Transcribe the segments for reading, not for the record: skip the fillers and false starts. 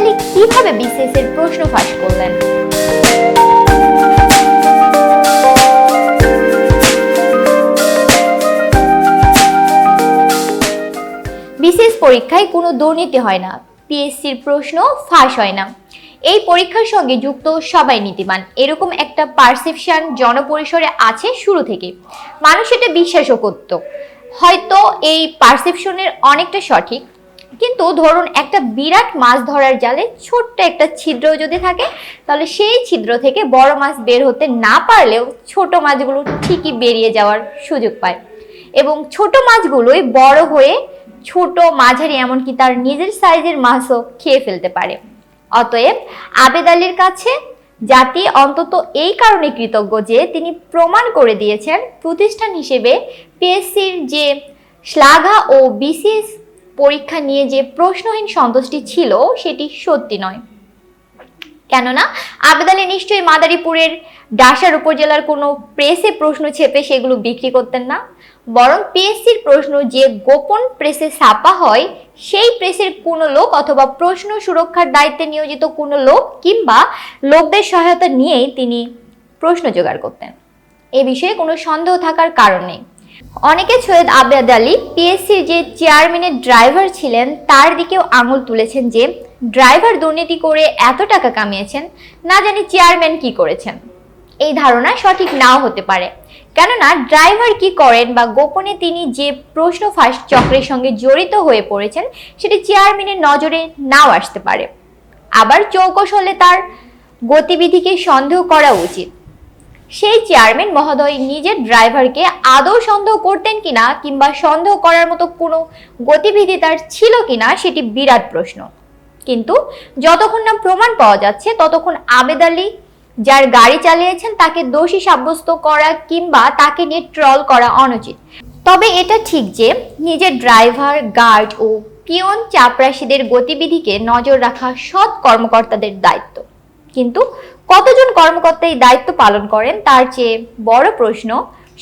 আলী কিভাবে বিসিএস এর প্রশ্ন ফাঁস করলেন? বিসিএস পরীক্ষায় কোনো দুর্নীতি হয় না, পিএসসির প্রশ্ন ফাঁস হয় না, এই পরীক্ষার সঙ্গে যুক্ত সবাই নীতিমান, এরকম একটা পারসেপশন জনপরিসরে আছে শুরু থেকে। মানুষ এটা বিশ্বাসও করত। হয়তো এই পারসেপশনের অনেকটা সঠিক, কিন্তু ধরুন একটা বিরাট মাছ ধরার জালে ছোট্ট একটা ছিদ্র যদি থাকে, তাহলে সেই ছিদ্র থেকে বড় মাছ বের হতে না পারলেও ছোট মাছগুলো ঠিকই বেরিয়ে যাওয়ার সুযোগ পায়, এবং ছোট মাছগুলোই বড় হয়ে ছোট মাঝারি এমনকি তার নিজের সাইজের মাছও খেয়ে ফেলতে পারে। অতএব আবেদ আলীর কাছে জাতি অন্তত এই কারণে কৃতজ্ঞ যে তিনি প্রমাণ করে দিয়েছেন প্রতিষ্ঠান হিসেবে পিএসসির যে শ্লাঘা ও বিসিএস পরীক্ষা নিয়ে যে প্রশ্নহীন সন্তুষ্টি ছিল সেটি সত্যি নয়। কেননা আবেদ আলী নিশ্চয়ই মাদারীপুরের ডাসার উপজেলার কোনো প্রেসে প্রশ্ন ছেপে সেগুলো বিক্রি করতেন না, বরং পিএসসির প্রশ্ন যে গোপন প্রেসে ছাপা হয় সেই প্রেসের কোনো লোক অথবা প্রশ্ন সুরক্ষার দায়িত্বে নিয়োজিত কোনো লোক কিংবা লোকদের সহায়তা নিয়েই তিনি প্রশ্ন জোগাড় করতেন। এ বিষয়ে কোনো সন্দেহ থাকার কারণ নেই। অনেকে সৈয়দ আবেদ আলী পিএসসির যে চেয়ারম্যানের ড্রাইভার ছিলেন তার দিকেও আঙুল তুলেছেন যে ড্রাইভার দুর্নীতি করে এত টাকা কামিয়েছেন, না জানি চেয়ারম্যান কি করেছেন। এই ধারণা সঠিক নাও হতে পারে, কেননা ড্রাইভার কি করেন বা গোপনে তিনি যে প্রশ্ন ফাঁস চক্রের সঙ্গে জড়িত হয়ে পড়েছেন সেটি চেয়ারম্যানের নজরে নাও আসতে পারে। আবার চৌকস হলে তার গতিবিধিকে সন্দেহ করা উচিত। সেই চেয়ারম্যান মহোদয় নিজের ড্রাইভারকে আদৌ সন্দেহ করতেন কিনা কিংবা সন্দেহ করার মতো কোনো গতিবিধি তার ছিল কিনা সেটি বিরাট প্রশ্ন। কিন্তু যতক্ষণ না প্রমাণ পাওয়া যাচ্ছে ততক্ষণ আবেদ আলী যার গাড়ি চালিয়েছেন তাকে দোষী সাব্যস্ত করা কিংবা তাকে নিয়ে ট্রল করা অনুচিত। তবে এটা ঠিক যে নিজের ড্রাইভার, গার্ড ও পিয়ন চাপরাশিদের গতিবিধিকে নজর রাখা সৎ কর্মকর্তাদের দায়িত্ব। কিন্তু কতজন কর্মকর্তা এই দায়িত্ব পালন করেন তার চেয়ে বড় প্রশ্ন,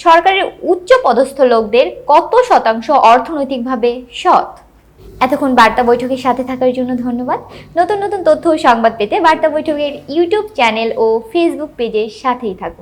সরকারের উচ্চ পদস্থ লোকদের কত শতাংশ অর্থনৈতিকভাবে সৎ? এতক্ষণ বার্তা বৈঠকের সাথে থাকার জন্য ধন্যবাদ। নতুন নতুন তথ্য ও সংবাদ পেতে বার্তা বৈঠকের ইউটিউব চ্যানেল ও ফেসবুক পেজের সাথেই থাকুন।